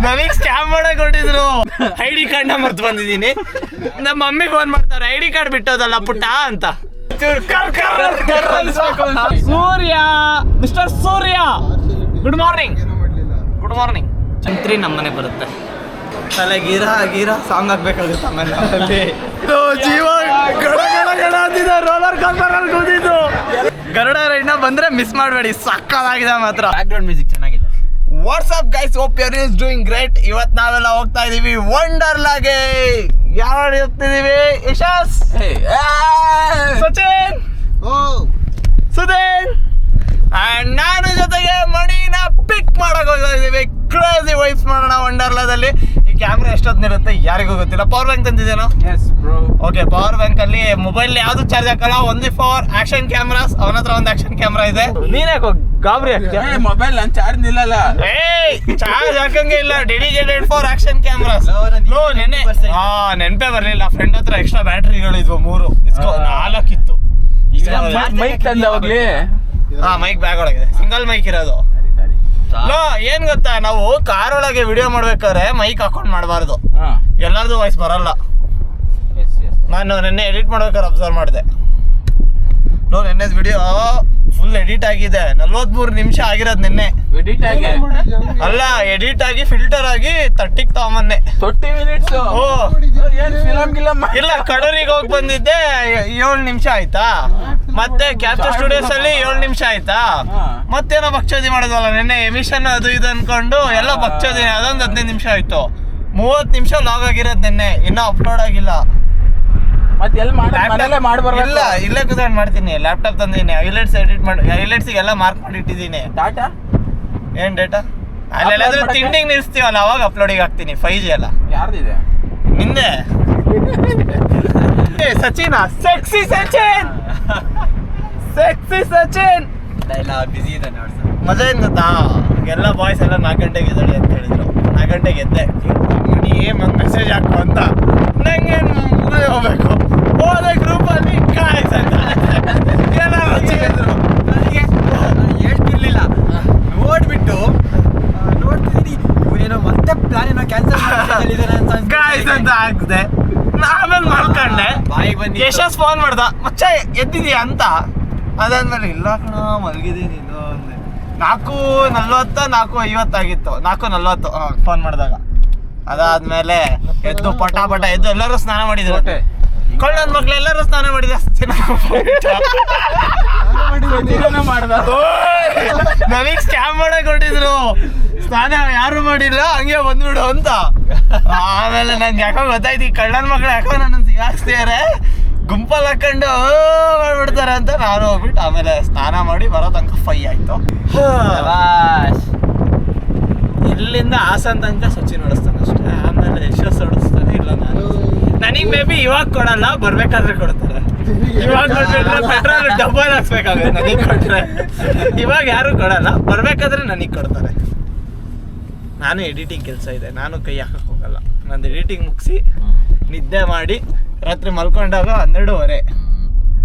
ನನಗ್ ಸ್ಕ್ಯಾಮ್ ಮಾಡಕ್ ಕೊಟ್ಟಿದ್ರು. ID ಕಾರ್ಡ್ ಮರ್ತು ಬಂದಿದ್ದೀನಿ. ನಮ್ಮ ಮಮ್ಮಿ ಫೋನ್ ಮಾಡ್ತಾರೆ, ID ಕಾರ್ಡ್ ಬಿಟ್ಟೋದಲ್ಲ ಪುಟ್ಟ ಅಂತ. Surya, mister Surya, good morning. Good morning. ಚಂತ್ರಿ ನಮ್ಮನೆ ಬರುತ್ತೆ. ತಲೆ ಗೀರಾ ಸಾಂಗ್ ಹಾಕ್ಬೇಕಾಗುತ್ತೆ ಆಮೇಲೆ. ಜೀವ ಗಡ ಗಡ ಗಡ ಅಂತಿದೆ. ರೋಲರ್ ಕೋಸ್ಟರ್ ಅಲ್ಲಿ ಕೂತಿದ್ದು. ಗರುಡ ರೈಡ್ನ ಬಂದ್ರೆ ಮಿಸ್ ಮಾಡಬೇಡಿ, ಸಕ್ಕತ್ತಾಗಿದೆ ಮಾತ್ರ. ಬ್ಯಾಕ್ಗ್ರೌಂಡ್ ಮ್ಯೂಸಿಕ್ ಚೆನ್ನಾಗಿದೆ. What's up guys, hope you are doing great. ಇವತ್ತು ನಾವೆಲ್ಲ ಹೋಗ್ತಾ ಇದೀವಿ ವಂಡರ್ಲಾಗೆ. ಯಾರು ಹೋಗ್ತಿದೀವಿ? ಯಶಸ್, ಸಚಿನ್, ಸುಧೀನ್ ಅಂಡ್ ನಾನು ಜೊತೆಗೆ ಮಣಿನ ಪಿಕ್ ಮಾಡಕ್ ಹೋಗ್ತಾ ಇದೀವಿ. ಕ್ರೇಜಿ ವೈಬ್ಸ್ ಮಾಡೋಣ ವಂಡರ್ಲಾದಲ್ಲಿ. ಈ ಕ್ಯಾಮ್ರಾ ಎಷ್ಟೊತ್ತಿರುತ್ತೆ ಯಾರಿಗೂ ಗೊತ್ತಿಲ್ಲ. ಪವರ್ ಬ್ಯಾಂಕ್ ತಂದಿದ್ದೇನೋ? ಓಕೆ, ಪವರ್ ಬ್ಯಾಂಕ್ ಅಲ್ಲಿ ಮೊಬೈಲ್ ಯಾವ್ದು ಚಾರ್ಜ್ ಹಾಕಲ್ಲ, ಓನ್ಲಿ ಫಾರ್ ಆಕ್ಷನ್ ಕ್ಯಾಮ್ರಾಸ್. ಅವನ ಹತ್ರ ಒಂದು ಆಕ್ಷನ್ ಕ್ಯಾಮ್ರಾ ಇದೆ. ನೀನೇ ಗಾಬರಿ ಆಗ್ತೀಯ? ಮೊಬೈಲ್ ನನ್ ಚಾರ್ಜ್ ನಿಲ್ಲಲ್ಲ. ಚಾರ್ಜ್ ಹಾಕಂಗೆ ಇಲ್ಲ, ಡೆಡಿಕೇಟೆಡ್ ಫಾರ್ ಆಕ್ಷನ್ ಕ್ಯಾಮ್ರಾಸ್. ನೆನಪೇ ಬರ್ಲಿಲ್ಲ. ಫ್ರೆಂಡ್ ಹತ್ರ ಎಕ್ಸ್ಟ್ರಾ ಬ್ಯಾಟ್ರಿಗಳು ಇದ್ವು 3, 4 ಇತ್ತು. ಮೈಕ್ ತಂದ ಹೋಗ್ಲಿ. ಮೈಕ್ ಬ್ಯಾಗ್ ಒಳಗಿದೆ, ಸಿಂಗಲ್ ಮೈಕ್ ಇರೋದು. ಏನ್ ಗೊತ್ತಾ, ನಾವು ಕಾರ್ ಒಳಗೆ ವಿಡಿಯೋ ಮಾಡ್ಬೇಕಾದ್ರೆ ಮೈಕ್ ಹಾಕೊಂಡ್ ಮಾಡಬಾರ್ದು. ಎಲ್ಲಾರ್ದು ವಾಯ್ಸ್ ಬರಲ್ಲ. ನಾನು ನಿನ್ನೆ ಎಡಿಟ್ ಮಾಡ್ಬೇಕಾದ್ರೆ ಅಬ್ಸರ್ವ್ ಮಾಡಿದೆ. ನಿನ್ನೆ ವಿಡಿಯೋ ಫುಲ್ ಎಡಿಟ್ ಆಗಿದೆ. 43 ನಿಮಿಷ ಆಗಿರೋದು ನಿನ್ನೆ. ಎಡಿಟ್ ಆಗಿ ಅಲ್ಲ, ಎಡಿಟ್ ಆಗಿ ಫಿಲ್ಟರ್ ಆಗಿ 30 ತಗೊಂಬನ್ನೆ. 30 ಮಿನಿಟ್ಸ್. ಏನ್ ಫಿಲಮ್ ಗಿಲಮ್ ಇಲ್ಲ, ಕಡೂರಿಗೆ ಹೋಗಿ ಬಂದಿದ್ದೆ 7 ನಿಮಿಷ ಆಯ್ತಾ. ಮತ್ತೆ ಕ್ಯಾಪ್ಚರ್ ಸ್ಟುಡಿಯೋಸ್ ಅಲ್ಲಿ 7 ನಿಮಿಷ ಆಯ್ತಾ. ಮತ್ತೇನೋ ಭಕ್ಷೋದಿ ಮಾಡಿದ್ವಲ್ಲ ನಿನ್ನೆ, ಎಮಿಷನ್ ಅದು ಇದು ಅನ್ಕೊಂಡು ಎಲ್ಲ ಭಕ್ಷೋದಿ. ಅದೊಂದು 15 ನಿಮಿಷ ಆಯ್ತು. 30 ನಿಮಿಷ ಲಾಗ್ ಆಗಿರೋದು ನಿನ್ನೆ, ಇನ್ನೂ ಅಪ್ಲೋಡ್ ಆಗಿಲ್ಲ. ಮತ್ತೆ ಎಲ್ಲಿ ಮಾಡ್ಬಾರ್ದು. ಇಲ್ಲ, ಇಲ್ಲೇ ಕೂತ್ಕೊಂಡು ಮಾಡ್ತೀನಿ. ಲ್ಯಾಪ್ಟಾಪ್ ತಂದಿದ್ದೀನಿ, ಹೈಲೈಟ್ಸ್ ಎಡಿಟ್ ಮಾಡಿ, ಹೈಲೈಟ್ಸ್ ಎಲ್ಲ ಮಾರ್ಕ್ ಮಾಡಿ ಇಟ್ಟಿದ್ದೀನಿ. ಡಾಟಾ ಏನ್ ಡೇಟಾ? ಅಲ್ಲೆಲ್ಲಾದ್ರೂ ತಿಂಡಿಂಗ್ ನಿಲ್ಸ್ತೀವಲ್ಲ ಅವಾಗ ಅಪ್ಲೋಡಿಗೆ ಹಾಕ್ತೀನಿ. 5G ಅಲ್ಲ. ಯಾರ್ದಿದೆ? ನಿಂದೆ. Sachin, sexy Sachin, sexy Sachin. ಬಿಸಿ ಇದೆ. ಮಜಾ ಏನ್ ಗೊತ್ತಾ, ಎಲ್ಲ ಬಾಯ್ಸ್ ಎಲ್ಲ 4 ಗಂಟೆಗೆ ಎದ್ದೇಳಿ ಅಂತ ಹೇಳಿದ್ರು. 4 ಗಂಟೆಗೆ ಎದ್ದೆ. ಮಣಿ ಒಂದು ಮೆಸೇಜ್ ಹಾಕು ಅಂತ. ನಂಗೆ ಮುಗಿದು ಹೋಗ್ಬೇಕು. ಹೋದ ಗ್ರೂಪಲ್ಲಿ ಕಾಯ್ಸ್ ಅಂತ ಹೇಳ್ತಿರ್ಲಿಲ್ಲ. ನೋಡ್ಬಿಟ್ಟು ನೋಡ್ತಿದ್ದೀನಿ, ಇವನೇನೋ ಮತ್ತೆ ಪ್ಲಾನ್ ಏನೋ ಕ್ಯಾನ್ಸಲ್ ಗಾಯ್ಸ್ ಅಂತ ಹಾಕಿದೆ. ಆಮೇಲೆ ಮಾಡ್ಕೊಂಡೆ. ಯಶಸ್ ಫೋನ್ ಮಾಡ್ದ, ಮಚ್ಚ ಎದ್ದಿದ್ಯಾ ಅಂತ. ಅದಾದ್ಮೇಲೆ ಇಲ್ಲ ಕಣ ಮಲಗಿದ್ದೀನಿ ಇದು ಅಂದೆ. 4:40 4:50 ಆಗಿತ್ತು. 4:40 ಫೋನ್ ಮಾಡಿದಾಗ. ಅದಾದ್ಮೇಲೆ ಎದ್ದು ಪಟ ಎದ್ದು ಎಲ್ಲರೂ ಸ್ನಾನ ಮಾಡಿದ್ರು. ಕೊಳ್ಳೋದ್ ಮಕ್ಳು ಎಲ್ಲರೂ ಸ್ನಾನ ಮಾಡಿದ. ನನಗ್ ಸ್ಕ್ಯಾಮ್ ಮಾಡಕ್ ಕೊಟ್ಟಿದ್ರು. ಸ್ನಾನ ಯಾರು ಮಾಡಿಲ್ಲ, ಹಂಗೆ ಬಂದ್ಬಿಡು ಅಂತ. ಆಮೇಲೆ ನನ್ಗೆ ಯಾಕೋ ಗೊತ್ತಾಯ್ತು, ಈ ಕಳ್ಳನ ಮಕ್ಳು ಯಾಕೋ ನನ್ನ ಸಿಗಾಕ್ಸ್ತಿದಾರೆ, ಗುಂಪಲ್ಲಿ ಹಾಕೊಂಡು ಮಾಡ್ಬಿಡ್ತಾರೆ ಅಂತ ನಾನು ಹೋಗ್ಬಿಟ್ಟು ಆಮೇಲೆ ಸ್ನಾನ ಮಾಡಿ ಬರೋ ತನಕ 5 ಆಯ್ತು. ಇಲ್ಲಿಂದ ಹಾಸನ್ ತನಕ ಸಚಿನ್ ಓಡಿಸ್ತಾನೆ ಅಷ್ಟೇ. ಆಮೇಲೆ ಯಶಸ್ ಓಡಿಸ್ತಾನೆ. ಇಲ್ಲ, ನನಗೆ ಮೇ ಬಿ ಇವಾಗ ಕೊಡಲ್ಲ, ಬರ್ಬೇಕಾದ್ರೆ ಕೊಡ್ತಾರೆ. ಇವಾಗ ಕೊಟ್ಬಿಟ್ರೆ ಪೆಟ್ರೋಲ್ ಡಬ್ಬಲ್ ಹಾಕ್ಸ್ಬೇಕಾಗುತ್ತೆ ನನಗೆ ಕೊಟ್ರೆ. ಇವಾಗ ಯಾರು ಕೊಡಲ್ಲ, ಬರ್ಬೇಕಾದ್ರೆ ನನಗೆ ಕೊಡ್ತಾರೆ. ನಾನು ಎಡಿಟಿಂಗ್ ಕೆಲಸ ಇದೆ, ನಾನು ಕೈ ಹಾಕಕ್ಕೆ ಹೋಗಲ್ಲ. ನಂದು ಎಡಿಟಿಂಗ್ ಮುಗಿಸಿ ನಿದ್ದೆ ಮಾಡಿ ರಾತ್ರಿ ಮಲ್ಕೊಂಡಾಗ 12:30.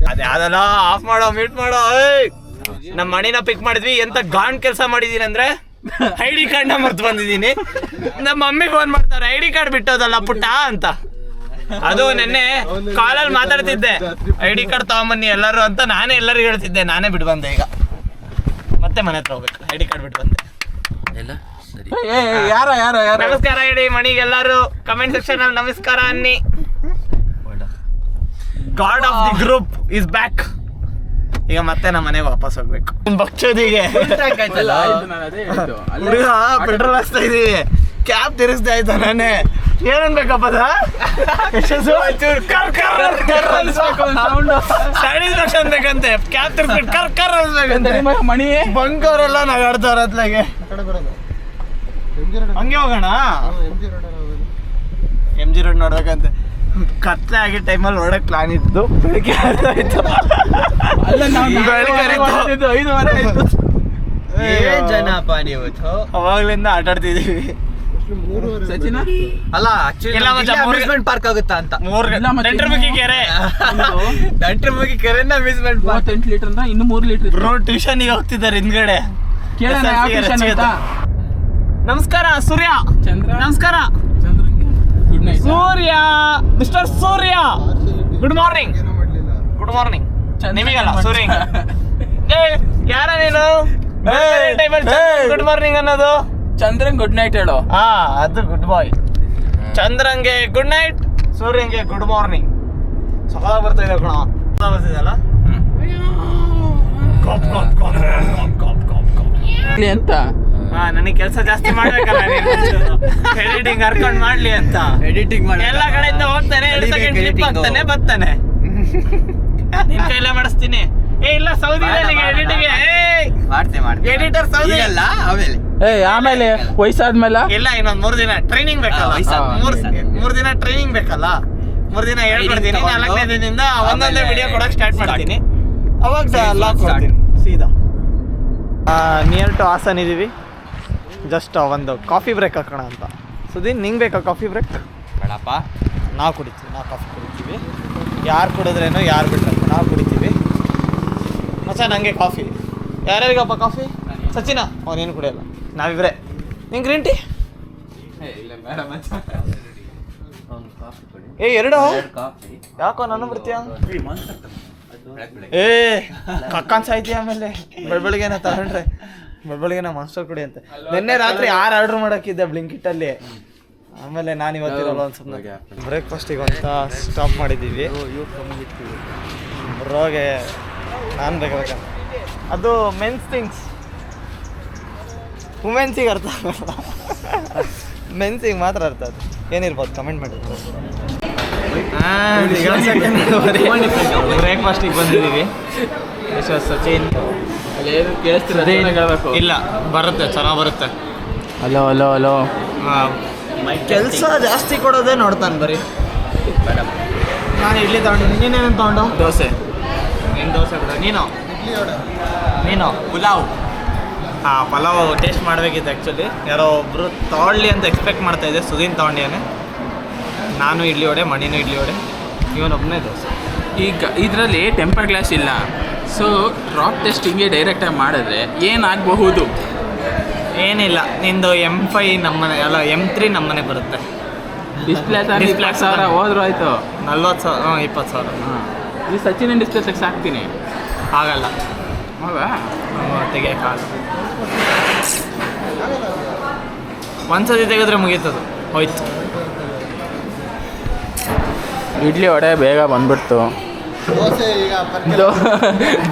ಅದೇ ಅದೆಲ್ಲ ಆಫ್ ಮಾಡೋ, ಮ್ಯೂಟ್ ಮಾಡೋ. ನಮ್ಮ ಮಣಿನ ಪಿಕ್ ಮಾಡಿದ್ವಿ. ಎಂತ ಗಾಂಡ್ ಕೆಲಸ ಮಾಡಿದೀನಿ ಅಂದ್ರೆ, ID ಕಾರ್ಡ್ ಮರ್ತು ಬಂದಿದ್ದೀನಿ. ನಮ್ಮ ಮಮ್ಮಿ ಫೋನ್ ಮಾಡ್ತಾರೆ, ID ಕಾರ್ಡ್ ಬಿಟ್ಟೋದಲ್ಲ ಪುಟ್ಟ ಅಂತ. ಅದು ನೆನ್ನೆ ಕಾಲಲ್ಲಿ ಮಾತಾಡ್ತಿದ್ದೆ, ID ಕಾರ್ಡ್ ತಗೊಂಬನ್ನಿ ಎಲ್ಲರೂ ಅಂತ. ನಾನೇ ಎಲ್ಲರಿಗೂ ಹೇಳ್ತಿದ್ದೆ, ನಾನೇ ಬಿಟ್ಟು ಬಂದೆ. ಈಗ ಮತ್ತೆ ಮನೆ ಹತ್ರ ಹೋಗ್ಬೇಕು, ID ಕಾರ್ಡ್ ಬಿಟ್ಟು ಬಂದೆ. ಯಾರ ನಮಸ್ಕಾರ ಹೇಳಿ ಮಣಿಗೆ ಎಲ್ಲರೂ. ಕಮೆಂಟ್ ಸೆಕ್ಷನ್ ಅಲ್ಲಿ ನಮಸ್ಕಾರ ಅನ್ನಿ. God of the group is back. ಈಗ ಮತ್ತೆ ನಮ್ಮ ಮನೆಗೆ ವಾಪಸ್ ಹೋಗ್ಬೇಕು. ಭಕ್ಷದಿಗೆ ಹುಡುಗ ಪೆಟ್ರೋಲ್ ಹಾಕ್ಸ್ತಾ ಇದೀವಿ. ಕ್ಯಾಬ್ ತಿರುಗಿಸ್ತಾ ಇದ್ದ ನಾನೇ. ಏನನ್ಬೇಕಪ್ಪ ಸ್ಯಾಟಿಸ್ಫ್ಯಾಕ್ಷನ್ ಬೇಕಂತೆ. ಕ್ಯಾಬ್ ತಿರ್ಸ್ಬಿಟ್ಟು ಕರ್ ಅನ್ಸ್ಬೇಕಂತೆ. ಮಣಿ ಬಂಕವರೆಲ್ಲ ನಗಾಡ್ತಾವ್ರ ಅತ್ಲಾಗೆ. ಹಂಗೆ ಹೋಗೋಣ. MG ರೋಡ್ ನೋಡ್ಬೇಕಂತೆ. ಕತ್ಲೆ ಆಗಿದ್ದ ಟೈಮಲ್ಲಿ ಹೊರಡಕ್ ಪ್ಲಾನ್ ಇತ್ತು. ಬೆಳಿಗ್ಗೆ ಆಯ್ತು. ಜನಪ್ಪ ನೀವು ಅವಾಗ್ಲಿಂದ ಆಟ ಆಡ್ತಿದೀವಿ. ಸಚಿನ ಅಲ್ಲ ಅಮ್ಯೂಸ್ಮೆಂಟ್ ಪಾರ್ಕ್ ಆಗುತ್ತಾ ಅಂತ. ದಂಟ್ರಮುಖಿ ಕೆರೆ, ದಂಟ್ರಮುಖಿ ಕೆರೆನ ಅಮ್ಯೂಸ್ಮೆಂಟ್ ಪಾರ್ಕ್. 8 ಲೀಟರ್ ಅಂತ ಇನ್ನು 3 ಲೀಟರ್. ಬ್ರೋ ಟ್ಯೂಷನ್ಗೆ ಹೋಗ್ತಿದ್ದಾರೆ ಹಿಂದ್ಗಡೆ. ಕೇಳೋಣ ಯಾವ ಟ್ಯೂಷನ್ ಅಂತ. ನಮಸ್ಕಾರ ಸೂರ್ಯ. ಚಂದ್ರ. ನಮಸ್ಕಾರ good night. Surya, mister Surya. Good morning. Good morning. ನಿಮಗಲ್ಲ ಸೂರ್ಯ. ಯಾರ ನೀನು ಗುಡ್ ಮಾರ್ನಿಂಗ್ ಅನ್ನೋದು? ಚಂದ್ರನ್ ಗುಡ್ ನೈಟ್ ಹೇಳು. ಹಾ, ಅದು ಗುಡ್ ಬಾಯ್. ಚಂದ್ರಂಗೆ ಗುಡ್ ನೈಟ್, ಸೂರ್ಯಂಗೆ ಗುಡ್ ಮಾರ್ನಿಂಗ್. ಸಕಲ ಬರ್ತಾ ಇದೆ ಕಣ. ಬರ್ತಿದೆಲ್ಲ ಅಂತ ನನಗೆ ಕೆಲಸ ಜಾಸ್ತಿ ಮಾಡ್ಬೇಕಲ್ಲ, ಎಡಿಟಿಂಗ್ ಕರ್ಕೊಂಡು ಮಾಡ್ಲಿ ಅಂತ. ಎಡಿಟಿಂಗ್ ಮಾಡಿ ಎಲ್ಲ ಕಡೆಯಿಂದ ಹೋಗ್ತಾನೆ, 2 ಸೆಕೆಂಡ್ ಕ್ಲಿಪ್ ಆಗ್ತಾನೆ, ಬರ್ತಾನೆ. ನಿನ್ ಕೈಲೇ ಮಾಡಿಸ್ತೀನಿ. ಇಲ್ಲ ಸೌದಿ ಎಡಿಟಿಂಗ್ ಮಾಡ್ತೆ ಎಡಿಟರ್ ಸೌದಿ ಅಲ್ಲ ಆಮೇಲೆ ಆಮೇಲೆ ವಯಸ್ಸಾದ್ಮೇಲೆ ಇಲ್ಲ, ಇನ್ನೊಂದ್ 3 ದಿನ ಟ್ರೈನಿಂಗ್ ಬೇಕಲ್ಲ. ಮೂರ್ ದಿನ ಟ್ರೈನಿಂಗ್ ಬೇಕಲ್ಲ. 3 ದಿನ ಹೇಳ್ಕೊಡ್ತೀನಿ. 4ನೇ ದಿನದಿಂದ ಒಂದೊಂದೇ ವಿಡಿಯೋ ಕೊಡಕ್ ಸ್ಟಾರ್ಟ್ ಮಾಡ್ತೀನಿ. ಅವಾಗ ಲಾಕ್ ಮಾಡ್ತೀನಿ ಸೀದಾ. ನಿಯರ್ ಟು ಹಾಸನ್ ಇದೀವಿ. ಜಸ್ಟ್ ಒಂದು ಕಾಫಿ ಬ್ರೇಕ್ ಹಾಕೋಣ ಅಂತ. ಸುದೀನ್, ನಿಂಗೆ ಬೇಕಾ ಕಾಫಿ ಬ್ರೇಕ್? ಬೇಡಪ್ಪ, ನಾವು ಕುಡಿತೀವಿ. ನಾವು ಕಾಫಿ ಕುಡಿತೀವಿ. ಯಾರು ಕುಡಿದ್ರೇನು, ಯಾರು ಬಿಟ್ರೆ ನಾವು ಕುಡಿತೀವಿ. ಮಚ್ಚ ನನಗೆ ಕಾಫಿ. ಯಾರ್ಯಾರಿಗಪ್ಪ ಕಾಫಿ? ಸಚಿನ ಅವನೇನು ಕುಡಿಯಲ್ಲ. ನಾವಿಬ್ರೆ. ನಿಂಗೆ ಗ್ರೀನ್ ಟೀ? ಎರಡು ಯಾಕೋ ನಾನು ಬರ್ತೀಯ? ಕಕ್ಕನ್ ಸಾಯ್ತಿ. ಆಮೇಲೆ ಬೆಳಬೆಳಗ್ಗೆನ ತಗೊಂಡ್ರೆ ಬೆಳಬೆಳಗ್ಗೆನ ಮಾಸ್ಟರ್ ಕುಡಿ ಅಂತ. ನಿನ್ನೆ ರಾತ್ರಿ 6 ಆರ್ಡರ್ ಮಾಡೋಕ್ಕಿದ್ದೆ ಬ್ಲಿಂಕಿಟ್ಟಲ್ಲಿ. ಆಮೇಲೆ ನಾನು ಇವತ್ತಿರಲ್ಲ ಅನ್ಸುತ್ತೆ. ಬ್ರೇಕ್ಫಾಸ್ಟಿಗೆ ಅಂತ ಸ್ಟಾಪ್ ಮಾಡಿದ್ದೀವಿ. ಬ್ರೋಗೆ ನಾನು ಬೇಕಂತ. ಅದು ಮೆನ್ಸ್ ಥಿಂಗ್ಸ್, ವುಮೆನ್ಸಿಗೆ ಅರ್ಥ ಆಗಲ್ಲ, ಮೆನ್ಸಿಗೆ ಮಾತ್ರ ಅರ್ಥ ಅದು. ಏನಿರ್ಬೋದು ಕಮೆಂಟ್ ಮಾಡಿ. ಬ್ರೇಕ್ಫಾಸ್ಟಿಗೆ ಬಂದಿದ್ದೀವಿ. ಸಚಿನ್ ಹೇಳ್ಬೇಕು. ಇಲ್ಲ, ಬರುತ್ತೆ, ಚೆನ್ನಾಗಿ ಬರುತ್ತೆ. Hello hello hello. ಕೆಲಸ ಜಾಸ್ತಿ ಕೊಡೋದೇ ನೋಡ್ತಾನೆ ಬರೀ. ನಾನು ಇಡ್ಲಿ ತಗೊಂಡು, ನೀನೇನು ತಗೊಂಡು? ದೋಸೆ. ನೀನು ದೋಸೆ ಬಿಡ. ನೀನು ಪುಲಾವ್. ಹಾಂ, ಪಲಾವ್ ಟೇಸ್ಟ್ ಮಾಡಬೇಕಿತ್ತು ಆ್ಯಕ್ಚುಲಿ. ಯಾರೋ ಒಬ್ಬರು ತಗೊಳ್ಳಿ ಅಂತ ಎಕ್ಸ್ಪೆಕ್ಟ್ ಮಾಡ್ತಾಯಿದ್ದೆ. ಸುದೀನ್ ತಗೊಂಡಿಯಾನೆ. ನಾನು ಇಡ್ಲಿ ವಡೆ, ಮಣಿನೂ ಇಡ್ಲಿ ವಡೆ, ಇವನೊಬ್ಬನೇ ದೋಸೆ. ಈಗ ಇದರಲ್ಲಿ ಟೆಂಪರ್ ಗ್ಲಾಸ್ ಇಲ್ಲ. ಸೊ ಡ್ರಾಪ್ ಟೆಸ್ಟ್ ಹಿಂಗೆ ಡೈರೆಕ್ಟಾಗಿ ಮಾಡಿದ್ರೆ ಏನಾಗಬಹುದು? ಏನಿಲ್ಲ, ನಿಂದು M5 ನಮ್ಮನೆ ಅಲ್ಲ, M3 ನಮ್ಮನೆ ಬರುತ್ತೆ. ಡಿಸ್ಪ್ಲೇ Display 20,000 ಹೋದ್ರು ಆಯಿತು. 40,000, 20,000. ಹಾಂ, ಈ ಸಚಿನ್ ಡಿಸ್ಪ್ಲೇ ತೆಗ್ಸಾಕ್ತೀನಿ. ಆಗಲ್ಲ, ಹೌದಾ? ತೆಗಿಯೋಕ್ಕಾಗಲ್ಲ. ಒಂದ್ಸತಿ ತೆಗೆದ್ರೆ ಮುಗೀತದು, ಹೋಯ್ತು. ಇಡ್ಲಿ ವಡೆ ಬೇಗ ಬಂದ್ಬಿಡ್ತು.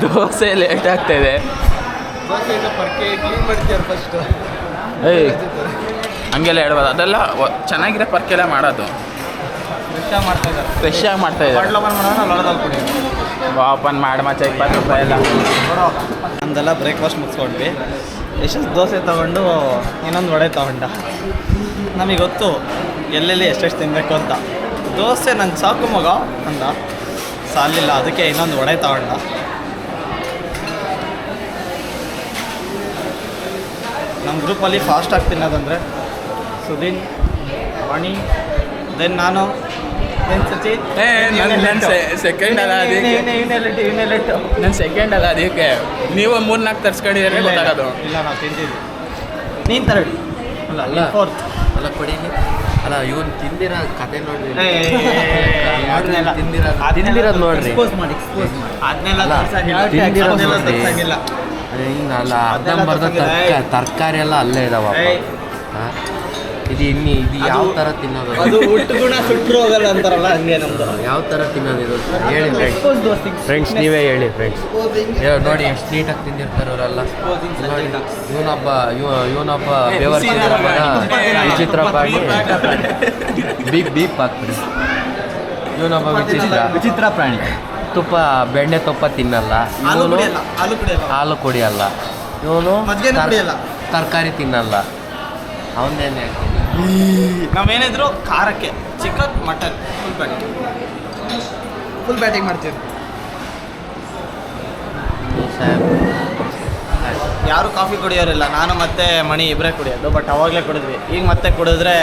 ದೋಸೆ ಲೇಟ್ ಆಗ್ತಾಯಿದೆ. ಏಯ್, ಹಂಗೆಲ್ಲ ಹೇಳ್ಬೋದು. ಅದೆಲ್ಲ ಚೆನ್ನಾಗಿರೋ ಪರ್ಕೆಲ್ಲ ಮಾಡೋದು ಫ್ರೆಶ್ ಆಗಿ ಮಾಡ್ತಾಯಿದ್ದಾರೆ. ಓಪನ್ ಮಾಡಿ ಮಚ್ಚ 20 ರೂಪಾಯಿ ಎಲ್ಲ. ನಮ್ದೆಲ್ಲ ಬ್ರೇಕ್ಫಾಸ್ಟ್ ಮುಗಿಸ್ಕೊಂಡ್ವಿ. ಎಷ್ಟು ದೋಸೆ ತೊಗೊಂಡು ಇನ್ನೊಂದು ವಡೆ ತೊಗೊಂಡ. ನಮಗೆ ಗೊತ್ತು ಎಲ್ಲೆಲ್ಲಿ ಎಷ್ಟೆಷ್ಟು ತಿನ್ನಬೇಕು ಅಂತ. ದೋಸೆ ನಂಗೆ ಸಾಕು ಮಗ ಅಂದ, ಸಾಲಿಲ್ಲ, ಅದಕ್ಕೆ ಇನ್ನೊಂದು ವಡೆ ತಗೊಂಡ. ನಮ್ಮ ಗ್ರೂಪಲ್ಲಿ ಫಾಸ್ಟಾಗಿ ತಿನ್ನೋದಂದರೆ ಸುದೀನ್, ಮಣಿ, ದೆನ್ ನಾನು, ದೆನ್ ಸಚಿನ್. ಸೆಕೆಂಡ್ ಅಲ್ಲ ಅದಕ್ಕೆ. ನನ್ನ ಸೆಕೆಂಡ್ ಅಲ್ಲ ಅದಕ್ಕೆ. ನೀವು 3-4 ತರ್ಸ್ಕೊಂಡಿದ್ರೆ ಗೊತ್ತಾಗೋದು. ಇಲ್ಲ, ನಾವು ತಿಂತಿದ್ವಿ. ನೀನು ತರಡಿ ಅಲ್ಲ, 4th ಅಲ್ಲ ಕೊಡಿ. ಅಲ್ಲ ಇವನು ತಿಂದಿರೋ ಕತೆ ನೋಡ್ರಿ. ತಿಂದಿರೋದು ನೋಡ್ರಿ. ಅದನ್ನೆಲ್ಲ ಹಿಂಗಲ್ಲ, ಅರ್ಧಂಬರ್ಧ ತರಕಾರಿ ಎಲ್ಲ ಅಲ್ಲೇ ಇದಾವ. ಇದು ಯಾವ ಥರ ತಿನ್ನೋದು? ಅದು ಹುಟ್ಟು ಗುಣ ಸುಟ್ಟರು ಹೋಗಲ್ಲ ಅಂತಾರಲ್ಲ, ಹಂಗೆ ನಮ್ದು. ಯಾವ ಥರ ತಿನ್ನೋದು ಇದು ಹೇಳಿ ಫ್ರೆಂಡ್ಸ್, ನೀವೇ ಹೇಳಿ ಫ್ರೆಂಡ್ಸ್. ನೋಡಿ ಎಷ್ಟು ನೀಟಾಗಿ ತಿಂದಿರ್ತಾರೆ ಅವರೆಲ್ಲ. ಇವನೊಬ್ಬ ವಿಚಿತ್ರ ಪ್ರಾಣಿ. ಬೀಪ್ ಹಾಕ್ಬಿಡಿ. ಇವನೊಬ್ಬ ವಿಚಿತ್ರ ಪ್ರಾಣಿ. ಬೆಣ್ಣೆ ತುಪ್ಪ ತಿನ್ನಲ್ಲ. ಹಾಲು ಕುಡಿಯಲ್ಲ. ಇವನು ತರಕಾರಿ ತಿನ್ನಲ್ಲ. ಅವನೇನೆ ನಾವೇನಿದ್ರು ಖಾರಕ್ಕೆ ಚಿಕನ್, ಮಟನ್ ಫುಲ್ ಬ್ಯಾಟಿಂಗ್ ಮಾಡ್ತೀವಿ. ಯಾರು ಕಾಫಿ ಕುಡಿಯೋರಿಲ್ಲ. ನಾನು ಮತ್ತೆ ಮಣಿ ಇಬ್ಬರೇ ಕುಡಿಯೋದು. ಬಟ್ ಅವಾಗಲೇ ಕುಡಿದ್ವಿ. ಈಗ ಮತ್ತೆ ಕುಡಿದ್ರೆ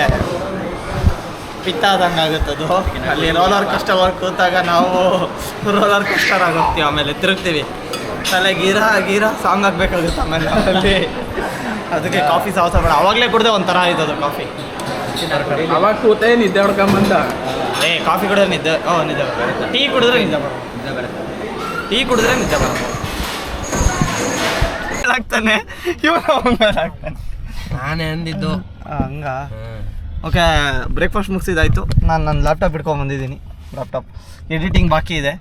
ಪಿತ್ತ ಆದಂಗೆ ಆಗುತ್ತದು. ಅಲ್ಲಿ ರೋಲರ್ ಕಸ್ಟಮರ್ ಕೂತಾಗ ನಾವು ರೋಲರ್ ಕಸ್ಟರ್ ಆಗೋಗ್ತೀವಿ. ಆಮೇಲೆ ತಿರುಗ್ತೀವಿ. ತಲೆ ಗೀರಾ ಸಾಂಗ್ ಹಾಕ್ಬೇಕಾಗುತ್ತೆ. ಆಮೇಲೆ ಅಲ್ಲಿ ಅದಕ್ಕೆ ಕಾಫಿ ಸಾಹಸ ಬೇಡ. ಅವಾಗಲೇ ಕುಡ್ದೆ ಒಂಥರ ಆಯ್ತದು ಕಾಫಿ. ಅವಾಗ ಕೂತೆ ನಿದ್ದೆ ಹೊಡ್ಕೊಂಬಂದ. ಕಾಫಿ ಕುಡಿದ್ರೆ ನಿದ್ದೆ ನಿದ್ದೆ ಬರುತ್ತೆ. ಟೀ ಕುಡಿದ್ರೆ ನಿದ್ದೆ ಬರುತ್ತೆ. ಟೀ ಕುಡಿದ್ರೆ ನಿದ್ದೆ ಬರುತ್ತೆ. ಆಗ್ತಾನೆ ಇವನು ಆಗ್ತಾನೆ. ನಾನೇ ಅಂದಿದ್ದು ಹಂಗ. ಓಕೆ, ಬ್ರೇಕ್ಫಾಸ್ಟ್ ಮುಗಿಸಿದಾಯ್ತು. ನಾನು ನನ್ನ ಲ್ಯಾಪ್ಟಾಪ್ ಇಟ್ಕೊಂಡ್ಬಂದಿದ್ದೀನಿ. ಲ್ಯಾಪ್ಟಾಪ್ ಎಡಿಟಿಂಗ್ ಬಾಕಿ ಇದೆ.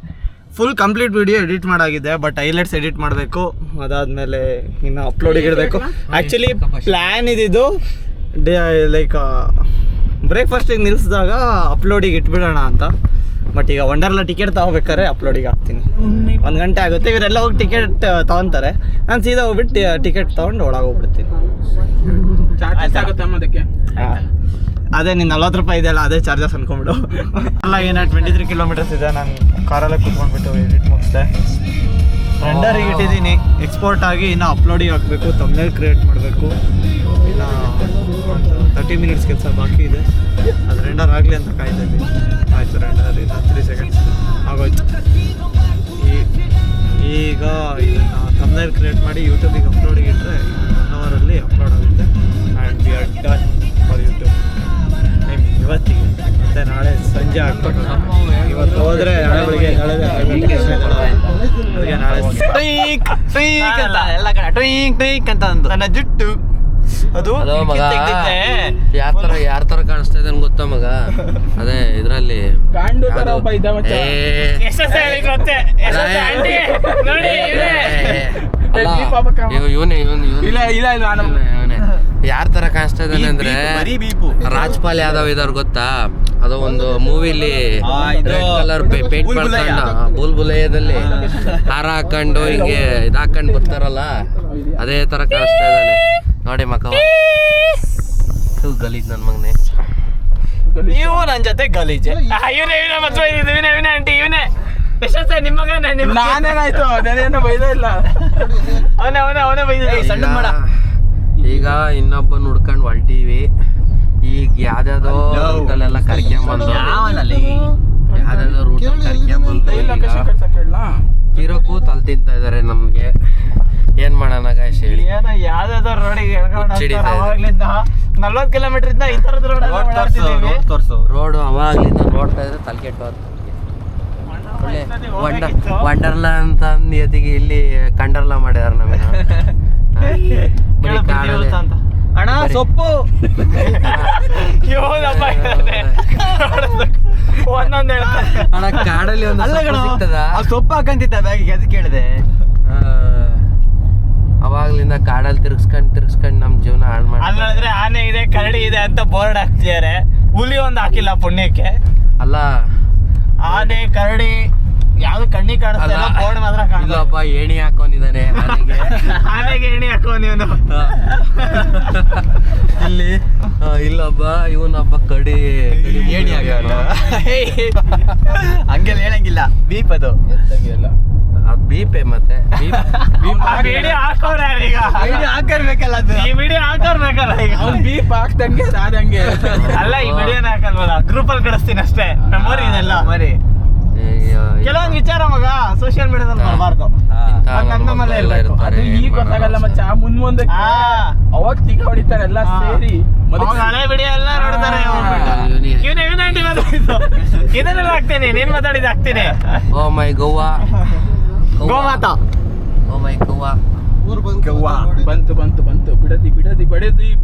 ಫುಲ್ ಕಂಪ್ಲೀಟ್ ವಿಡಿಯೋ ಎಡಿಟ್ ಮಾಡಾಗಿದೆ, ಬಟ್ ಹೈಲೈಟ್ಸ್ ಎಡಿಟ್ ಮಾಡಬೇಕು. ಅದಾದಮೇಲೆ ಇನ್ನು ಅಪ್ಲೋಡಿಗೆ ಇಡಬೇಕು. ಆ್ಯಕ್ಚುಲಿ ಪ್ಲ್ಯಾನ್ ಇದ್ದಿದ್ದು ಲೈಕ್ ಬ್ರೇಕ್ಫಾಸ್ಟಿಗೆ ನಿಲ್ಲಿಸಿದಾಗ ಅಪ್ಲೋಡಿಗೆ ಇಟ್ಬಿಡೋಣ ಅಂತ. ಬಟ್ ಈಗ ವಂಡರ್ಲಾ ಟಿಕೆಟ್ ತೊಗೋಬೇಕಾದ್ರೆ ಅಪ್ಲೋಡಿಗೆ ಹಾಕ್ತೀನಿ. 1 ಗಂಟೆ ಆಗುತ್ತೆ. ಇವರೆಲ್ಲ ಹೋಗಿ ಟಿಕೆಟ್ ತೊಗೊತಾರೆ. ನಾನು ಸೀದಾ ಹೋಗ್ಬಿಟ್ಟು ಟಿಕೆಟ್ ತೊಗೊಂಡು ಒಳಗೆ ಹೋಗ್ಬಿಡ್ತೀನಿ. ಚಾರ್ಜಸ್ ಆಗುತ್ತೆ ಅದಕ್ಕೆ. ಅದೇ ನೀನು 40 ರೂಪಾಯಿ ಇದೆಯಲ್ಲ, ಅದೇ ಚಾರ್ಜಸ್ ಅನ್ಕೊಂಬಿಡು. ಅಲ್ಲ, ಏನೋ 23 ಕಿಲೋಮೀಟರ್ಸ್ ಇದೆ. ನಾನು ಕಾರಲ್ಲೇ ಕೂತ್ಕೊಂಡ್ಬಿಟ್ಟು ಎಡಿಟ್ ಮುಗಿಸ್ದೆ. ರೆಂಡರಿಗೆ ಇಟ್ಟಿದ್ದೀನಿ. ಎಕ್ಸ್ಪೋರ್ಟ್ ಆಗಿ ಇನ್ನು ಅಪ್ಲೋಡಿಗೆ ಹಾಕಬೇಕು, ಥಂಬ್ನೇಲ್ ಕ್ರಿಯೇಟ್ ಮಾಡಬೇಕು. ಇನ್ನು ಒಂದು 30 ಮಿನಿಟ್ಸ್ ಕೆಲಸ ಬಾಕಿ ಇದೆ. ಅದು ರೆಂಡರ್ ಆಗಲಿ ಅಂತ ಕಾಯ್ತಾ ಇದ್ದೀನಿ. ಆಯಿತು, ರೆಂಡರ್ ಇನ್ನು 3 ಸೆಕೆಂಡ್ಸ್ ಆಗೋಯ್ತು. ಈಗ ಇದನ್ನು ಥಂಬ್ನೇಲ್ ಕ್ರಿಯೇಟ್ ಮಾಡಿ ಯೂಟ್ಯೂಬಿಗೆ ಅಪ್ಲೋಡಿಗೆ ಇಟ್ಟರೆ 1 ಅವರಲ್ಲಿ ಅಪ್ಲೋಡ್ ಆಗುತ್ತೆ. And we are done for YouTube. ಇವತ್ತಿಗೆ ಮತ್ತೆ ನಾಳೆ ಸಂಜೆ ಆಗ್ಬೇಕು. ಇವತ್ತು ಹೋದ್ರೆ ನಾಳೆ ಬೆಳಿಗ್ಗೆ ನನ್ನ ಜುಟ್ಟು ಅದು ಮಗ ಯಾರ ತರ ಕಾಣಿಸ್ತಾ ಇದೆ ಗೊತ್ತಾ ಮಗ? ಅದೇ ಇದ್ರಲ್ಲಿ ಗಾಂಡು ತರ ಒಬ್ಬ ಇದ್ದ ಮಚ್ಚ. ಇವನೇ ಇಲ್ಲ ಇಲ್ಲ ನಾನು ಯಾರ ತರ ಕಾಣಿಸ್ತಾ ಇದ್ದಾನೆ ಅಂದ್ರೆ ರಾಜ್ಪಾಲ್ ಯಾದವ್ ಇದಾರ ಗೊತ್ತಾ? ಅದು ಒಂದು ಮೂವಿಲಿ ರೆಡ್ ಕಲರ್ ಪೇಂಟ್ ಮಾಡ್ಕೊಂಡು ಬುಲ್ ಬುಲಯದಲ್ಲಿ ಹಾರ ಹಾಕೊಂಡು ಹಿಂಗೆ ಇದಾಕೊಂಡು ಬರ್ತಾರಲ್ಲ, ಅದೇ ತರ ಕಾಣಿಸ್ತಾ ಇದ್ದಾನೆ ನೋಡಿ ಮಕ್ಕವ. ಗಲೀಜ್ ನನ್ ಮಗನೇ. ನೀವು ನನ್ನ ಜೊತೆ ಗಲೀಜೆ. ಇವನೇ ಮದುವೆ ಇವನೇ ಆಂಟಿ ಇವನೇ ನಿಮ್ಮ ನಾನೇನಾಯ್ತು? ನಾನೇನು ಬೈದ ಇಲ್ಲ. ಅವನೇ ಬೈದ ಸಣ್ಣ ಮಾಡ. ಈಗ ಇನ್ನೊಬ್ಬನ ಹುಡ್ಕೊಂಡು ಹೊಲ್ಟೀವಿ. ಈಗ ಯಾವ್ದಾದೋ ರೂಟಲ್ಲೆಲ್ಲ ಕರ್ಕೊಂಬಂದು ಯಾವ್ದಾದೋ ರೂಟಲ್ಲಿ ಕರ್ಕೊಂಬಂದು ಕಿರೋಕು ತಲೆ ತಿಂತಾ ಇದಾರೆ ನಮ್ಗೆ. ಏನ್ ಮಾಡೋಣ ಗಾಯ್ಸ್ ಹೇಳಿ? ಏನೋ ಯಾವ್ದಾದ್ರು ರೋಡಿಗೆ 40 ಕಿಲೋಮೀಟರ್ ಇಂದ ಈ ತರದ ರೋಡ್ ಅವಾಗ್ಲಿಂದ ನೋಡ್ತಾ ಇದ್ರೆ ತಲೆ ಕೆಟ್ಟು ವಂಡರ್ಲಾ ಅಂತ ಅಂದಿಗೆ ಇಲ್ಲಿ ಕಂಡರ್ಲಾ ಮಾಡ್ಯಾರ ನಮಗೆ. ಅಣ್ಣ ಸೊಪ್ಪು ಒಂದೊಂದು ಅಣ್ಣ ಕಾಡಲ್ಲಿ ಒಂದು ಸಿಗ್ತದ ಸೊಪ್ಪು ಹಾಕಂತಿದ್ದ ಬ್ಯಾಗಿಗೆ, ಅದಕ್ಕೆ ಕೇಳಿದೆ. ಅವಾಗ್ಲಿಂದ ಕಾಡಲ್ಲಿ ತಿರ್ಸ್ಕೊಂಡ್ ನಮ್ ಜೀವನ ಹಾಳು ಮಾಡಿ. ಅಲ್ಲಾದ್ರೆ ಆನೆ ಇದೆ, ಕರಡಿ ಇದೆ ಅಂತ ಬೋರ್ಡ್ ಹಾಕ್ತಿದ್ದಾರೆ. ಹುಲಿ ಒಂದು ಹಾಕಿಲ್ಲ ಪುಣ್ಯಕ್ಕೆ. ಅಲ್ಲ ಆನೆ ಕರಡಿ ಯಾವ್ದು ಕಣ್ಣಿ ಕಾಣಿಸ್ತಾ ಬೋರ್ಡ್ ಮಾತ್ರ ಇಲ್ಲೊಬ್ಬ ಏಣಿ ಹಾಕೊಂಡಿದ್ದಾನೆ ಆನೆಗೆ ಏಣಿ ಹಾಕೋ ನೀನು. ಇಲ್ಲಿ ಇಲ್ಲೊಬ್ಬ ಇವನೊಬ್ಬ ಕಡಿ ಏಣಿ ಹಾಕೋಣ. ಹಂಗೆಲ್ಲ ಹೇಳಂಗಿಲ್ಲ, ಬೀಪ್ ಅದು ಅದ್ ಬೀಪೆ ಮತ್ತೆ ವಿಡಿಯೋ ಹಾಕೋರ ಈಗ ಹಾಕಿರ್ಬೇಕಲ್ಲ, ಅದು ಈ ವಿಡಿಯೋ ಹಾಕೋರ್ಬೇಕಲ್ಲ ಈಗ. ಬೀಪ್ ಹಾಕ್ದಂಗೆ ಆದಂಗೆ ಅಲ್ಲ, ಈ ವಿಡಿಯೋನ ಹಾಕಲ್ವಲ್ಲ, ಗ್ರೂಪ್ ಅಲ್ಲಿ ಕಳಿಸ್ತೀನಿ ಅಷ್ಟೇ. ಮೆಮೊರಿ ಇದೆಲ್ಲ ಮರಿ. ಕೆಲವೊಂದು ವಿಚಾರ ಮಗ ಸೋಷಿಯಲ್ ಮೀಡಿಯಾದಲ್ಲಿ ಬರಬಾರ್ದು. ಅದು ಈಗ ಗೊತ್ತಾಗಲ್ಲ ಮಚ್ಚ. ಮುಂದೆ ಅವಾಗ ತಿಗ ಹೊಡಿತಾರೆ ಎಲ್ಲ ಸೇರಿ. ಹಳೆ ವಿಡಿಯೋ ಎಲ್ಲ ನೋಡ್ತಾರೆ. ಇದನ್ನೆಲ್ಲ ಹಾಕ್ತೇನೆ, ನೀನ್ ಮಾತಾಡಿದ ಹಾಕ್ತೀನಿ. ಓ ಮೈ ಗೋವಾ ಗೋಮಾತಾ. ಓ ಮೈ ಗೋವಾ ಬಂತು ಬಂತು ಬಂತು.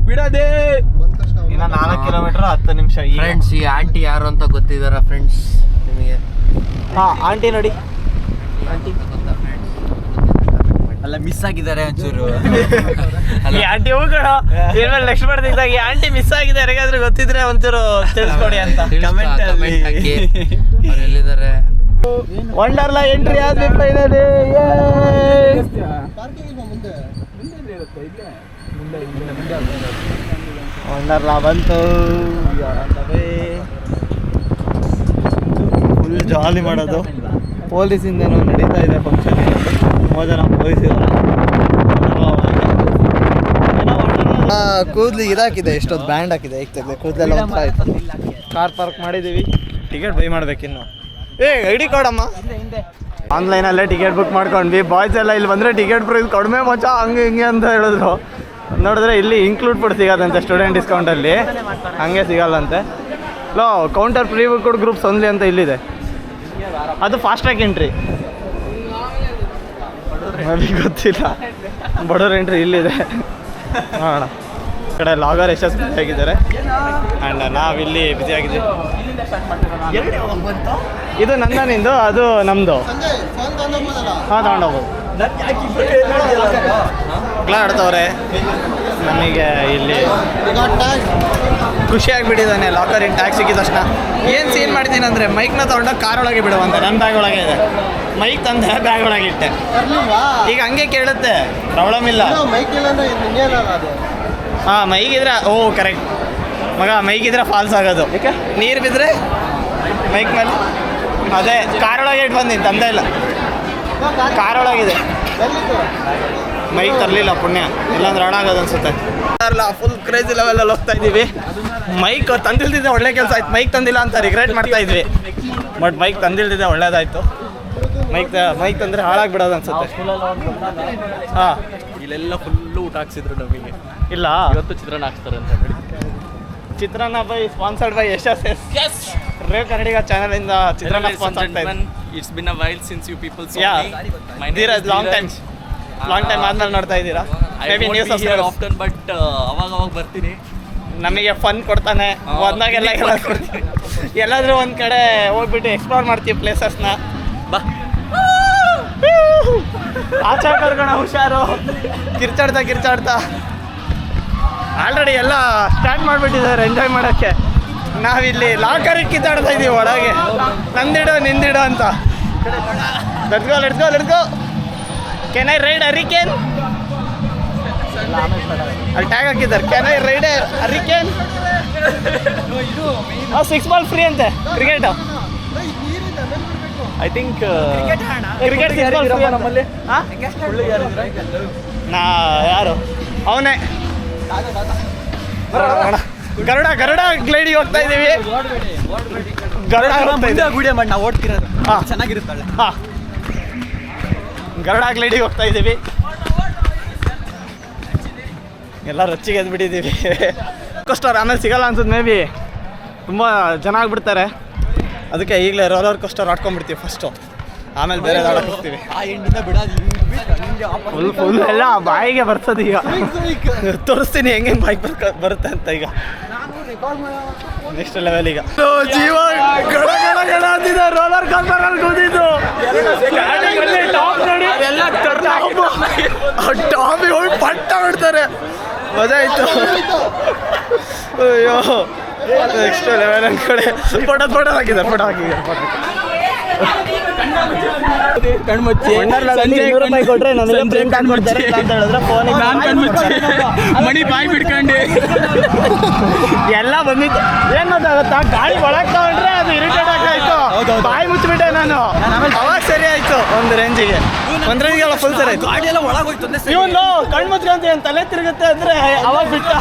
ಬಿಡದೆ ಇನ್ನ 4 ಕಿಲೋಮೀಟರ್ 10 ನಿಮಿಷ. ಫ್ರೆಂಡ್ಸ್, ಈ ಆಂಟಿ ಯಾರು ಅಂತ ಗೊತ್ತಿದಾರ ಫ್ರೆಂಡ್ಸ್ ನಿಮಗೆ? ಹಾ, ಆಂಟಿ ನೋಡಿ. ಆಂಟಿ ಗೊತ್ತಾ ಫ್ರೆಂಡ್ಸ್? ಅಲ್ಲ, ಮಿಸ್ ಆಗಿದ್ದಾರೆ ಒಂಚೂರು. ಈ ಆಂಟಿ ಹೋಗೋಣ ಏನ್ಮೇಲೆ ನೆಕ್ಸ್ಟ್ ಬರ್ತಿದ್ದಾಗ ಈ ಆಂಟಿ ಮಿಸ್ ಆಗಿದೆ, ಯಾರಿಗಾದ್ರೂ ಗೊತ್ತಿದ್ರೆ ಒಂಚೂರು ತಿಳಿಸ್ಕೊಡಿ ಅಂತ ಕಮೆಂಟ್ ಹಾಕಿ. ಅವ್ರು ಎಲ್ಲಿದ್ದಾರೆ? ವಂಡರ್ಲಾ ಎಂಟ್ರಿ ಆದ್ವಿ ಫೈನಲಿ. ವಂಡರ್ಲಾ ಬಂತು. ಫುಲ್ ಜಾಲಿ ಮಾಡೋದು. ಪೊಲೀಸಿಂದನೂ ನಡೀತಾ ಇದೆ ಫಂಕ್ಷನ್. ಜನ ಪೊಲೀಸಿದ್ದಾರೆ. ಕೂದಲಿಗೆ ಇದಾಕಿದೆ, ಎಷ್ಟೊಂದು ಬ್ಯಾಂಡ್ ಹಾಕಿದೆ. ಈಗ ತೆಗೆದೆ ಕೂದಲೆಲ್ಲ ಒಂಥರ ಆಯ್ತು. ಕಾರ್ ಪಾರ್ಕ್ ಮಾಡಿದ್ದೀವಿ. ಟಿಕೆಟ್ ಬೈ ಮಾಡ್ಬೇಕಿನ್ನು. ಐ ಡಿ ಕಾರ್ಡ್ ಅಮ್ಮ. ಆನ್ಲೈನಲ್ಲೇ ಟಿಕೆಟ್ ಬುಕ್ ಮಾಡ್ಕೊಂಡ್ವಿ. ಬಾಯ್ಸ್ ಎಲ್ಲ ಇಲ್ಲಿ ಬಂದರೆ ಟಿಕೆಟ್ ಪ್ರೈಸ್ ಕಡಿಮೆ ಮಚ್ಚ, ಹಂಗೆ ಹಿಂಗೆ ಅಂತ ಹೇಳಿದ್ರು. ನೋಡಿದ್ರೆ ಇಲ್ಲಿ ಇನ್ಕ್ಲೂಡ್ ಫುಡ್ ಸಿಗೋದಂತೆ ಸ್ಟೂಡೆಂಟ್ ಡಿಸ್ಕೌಂಟಲ್ಲಿ, ಹಂಗೆ ಸಿಗಲ್ಲಂತೆ. Counter pre booked groups only ಅಂತ ಇಲ್ಲಿದೆ. ಅದು ಫಾಸ್ಟ್ ಟ್ರ್ಯಾಕ್ ಎಂಟ್ರಿ, ನನಗೆ ಗೊತ್ತಿಲ್ಲ. ಬಡವ್ರ ಎಂಟ್ರಿ ಇಲ್ಲಿದೆ ನೋಡೋಣ. ಈ ಕಡೆ ಲಾಗರ್ ಎಷ್ಟೊಸ್ ಬಿಸಿ ಆಗಿದ್ದಾರೆ ಆ್ಯಂಡ್ ನಾವಿಲ್ಲಿ ಬಿಸಿ ಆಗಿದ್ದೀವಿ. ಇದು ನಂದನಿಂದು, ಅದು ನಮ್ಮದು. ಹಾಂ ತಗೊಂಡೋಗ್ಬೋದು. ಆಡ್ತವ್ರೆ. ನಮಗೆ ಇಲ್ಲಿ ಖುಷಿ ಆಗಿಬಿಟ್ಟಿದ್ದಾನೆ ಲಾಕರ್ ಇನ್ ಟ್ಯಾಕ್ಸ್ ಸಿಕ್ಕಿದ ತಕ್ಷಣ. ಏನು ಸೀನ್ ಮಾಡ್ತೀನಿ ಅಂದರೆ ಮೈಕ್ನ ತೊಗೊಂಡೋಗಿ ಕಾರ್ ಒಳಗೆ ಬಿಡುವಂತೆ. ನನ್ನ ಬ್ಯಾಗ್ ಒಳಗೆ ಇದೆ ಮೈಕ್, ತಂದೆ ಬ್ಯಾಗ್ ಒಳಗೆ ಇಟ್ಟೆ. ಈಗ ಹಂಗೆ ಕೇಳುತ್ತೆ, ಪ್ರಾಬ್ಲಮ್ ಇಲ್ಲ. ಹಾಂ ಮೈಗಿದ್ರೆ ಕರೆಕ್ಟ್ ಮಗ, ಮೈಗಿದ್ರೆ ಫಾಲ್ಸ್ ಆಗೋದು. ನೀರು ಬಿದ್ದರೆ ಮೈಕ್ ಮೇಲೆ. ಅದೇ ಕಾರೊಳಗೆ ಇಟ್ಟು ಬಂದೀನಿ, ತಂದೆ ಇಲ್ಲ, ಕಾರೊಳಗಿದೆ. ಮೈಕ್ ತರಲಿಲ್ಲ ಪುಣ್ಯ, ಇಲ್ಲಾಂದ್ರೆ ಹಾಳಾಗೋದು ಅನ್ಸುತ್ತೆ. ಅಲ್ಲ ಫುಲ್ ಕ್ರೇಜಿ ಲೆವೆಲಲ್ಲಿ ಹೋಗ್ತಾ ಇದ್ದೀವಿ. ಮೈಕ್ ತಂದಿಲ್ದಿದ್ದೆ ಒಳ್ಳೆ ಕೆಲಸ ಆಯ್ತು. ಮೈಕ್ ತಂದಿಲ್ಲ ಅಂತ ರಿಗ್ರೆಟ್ ಮಾಡ್ತಾ ಇದ್ವಿ, ಬಟ್ ಮೈಕ್ ತಂದಿಲ್ದಿದ್ದೆ ಒಳ್ಳೇದಾಯ್ತು. ಮೈಕ್ ತಂದರೆ ಹಾಳಾಗ್ಬಿಡೋದು ಅನ್ಸುತ್ತೆ. ಹಾಂ ಇಲ್ಲೆಲ್ಲ ಫುಲ್ಲು ಊಟ ಹಾಕ್ಸಿದ್ರು ನಮಗೆ. ಇಲ್ಲ ಇವತ್ತು ಚಿತ್ರಾನ್ನ ಹಾಕ್ತಾರೆ ಅಂತ ಹೇಳಿ. Chitranna by sponsored by Yashas ರೇವ್ ಕನ್ನಡಿಗ ಚಾನಲಿಂದ ಚಿತ್ರಾನ್ನ ಸ್ಪಾನ್ಸರ್ ಆಗ್ತಾ ಇದೆ. It's been a while since you people saw my Dheeraj long time ಆದ್ಮೇಲೆ ನೋಡ್ತಾ ಇದ್ದೀರಾ. May be news often, but ಅವಾಗ ಬರ್ತೀನಿ. ನಮಗೆ ಫನ್ ಕೊಡ್ತಾನೆ. ಒಂದಾಗೆಲ್ಲ ಕೊಡ್ತೀವಿ, ಎಲ್ಲಾದರೂ ಒಂದು ಕಡೆ ಹೋಗ್ಬಿಟ್ಟು ಎಕ್ಸ್ಪ್ಲೋರ್ ಮಾಡ್ತೀವಿ ಪ್ಲೇಸಸ್ನ. ಬಾ ಆಚೆ ಕರ್ಗೋಣ, ಹುಷಾರು. ಕಿರ್ಚಾಡ್ತಾ ಆಲ್ರೆಡಿ ಎಲ್ಲ ಸ್ಟಾರ್ಟ್ ಮಾಡಿಬಿಟ್ಟಿದ್ದಾರೆ ಎಂಜಾಯ್ ಮಾಡೋಕ್ಕೆ. ನಾವಿಲ್ಲಿ ಲಾಕರಿಗೆ ಕಿತ್ತಾಡ್ತಾ ಇದ್ದೀವಿ ಒಳಗೆ, ನಂದಿಡೋ ನಿಂದಿಡೋ ಅಂತ. Let's go. Can I ride Hurricane? ಅಲ್ಲಿ ಟ್ಯಾಗ್ ಹಾಕಿದ್ದಾರೆ, can I ride Hurricane? 6 ball free ಅಂತೆ ಕ್ರಿಕೆಟ್. ಐ ಥಿಂಕ್ ಕ್ರಿಕೆಟ್ ನಮ್ಮಲ್ಲಿ. ಯಾರು ಅವನೇ. ಗರುಡ ಗ್ಲೈಡಿಗೆ ಹೋಗ್ತಾ ಇದ್ದೀವಿ. ಗರುಡ ವಿಡಿಯೋ ಮಾಡಿ ನಾವು ಓಡ್ತಿರೋದು ಚೆನ್ನಾಗಿರುತ್ತಲ್ಲ. ಹಾಂ ಗರುಡ ಗ್ಲೈಡಿಗೆ ಹೋಗ್ತಾ ಇದ್ದೀವಿ. ಎಲ್ಲ ರೊಚ್ಚಿಗೆ ಎದ್ಬಿಟ್ಟಿದ್ದೀವಿ. ಕೋಸ್ಟರ್ ಆಮೇಲೆ ಸಿಗಲ್ಲ ಅನ್ಸುತ್ತೆ, ಮೇ ಬಿ ತುಂಬ ಜನ ಆಗ್ಬಿಡ್ತಾರೆ. ಅದಕ್ಕೆ ಈಗಲೇ ರೋಲರ್ ಕೋಸ್ಟರ್ ಆಡ್ಕೊಂಡ್ಬಿಡ್ತೀವಿ ಫಸ್ಟು, ಆಮೇಲೆ ಬೇರೆ ಆಡಕ್ಕೆ ಹೋಗ್ತೀವಿ. ಆ ಎಂಡಿಂದ ಬಿಡೋದು ಫುಲ್ ಎಲ್ಲ ಬಾಯಿಗೆ ಬರ್ತದೆ. ಈಗ ತೋರಿಸ್ತೀನಿ ಹೆಂಗೆ ಬಾಯಿಗೆ ಬರುತ್ತೆ ಅಂತ. ಈಗ ನೆಕ್ಸ್ಟ್ ಲೆವೆಲ್. ಈಗ ಜೀವ ಗಡ ಅಂತಿದೆ ರೋಲರ್ ಕೋಸ್ಟರಲ್ಲಿ ಕೂದಿದ್ದು. ಟಾಪಿಗೆ ಹೋಗಿ ಪಟ್ಟ ಬಿಡ್ತಾರೆ, ಮಜಾ ಆಯ್ತು. ಅಯ್ಯೋ ನೆಕ್ಸ್ಟ್ ಲೆವೆಲ್ ಅಂದ್ಕಡೆ ಫೋಟೋ ಹಾಕಿದ್ದಾರೆ. ಕಣ್ಮುಚ್ಚಿ ₹200 ಕೊಟ್ರೆ ನನಗೆ ಪ್ರಿಂಟ್ ಹಾಕ್ಕೊಡ್ತಾರೆ ಅಂತ ಹೇಳಿದ್ರೆ ಫೋನಿಗೆ ಮಣಿ ಬಾಯಿ ಬಿಡ್ಕೊಂಡು ಎಲ್ಲ ಬಂದಿತ್ತು. ಏನು ಗೊತ್ತಾಗುತ್ತಾ, ಗಾಳಿ ಒಳಗೆ ತಗೊಂಡ್ರೆ ಅದು ಇರಿಟೇಟ್ ಆಗ್ತಾಯಿತ್ತು. ಬಾಯಿ ಮುಚ್ಚಿಬಿಟ್ಟೆ ನಾನು, ಅವಾಗ ಸರಿ ಆಯಿತು. ಒಂದು ರೇಂಜಿಗೆ ಫುಲ್ ಸರಿ ಆಯಿತು. ಗಾಡಿ ಎಲ್ಲ ಒಳಗೆ ಹೋಯ್ತು. ಇವನು ಕಣ್ಣು ಮುಚ್ಕೊಂತ ಏನು ತಲೆ ತಿರುಗುತ್ತೆ ಅಂದರೆ ಅವಾಗ ಬಿಟ್ಟ.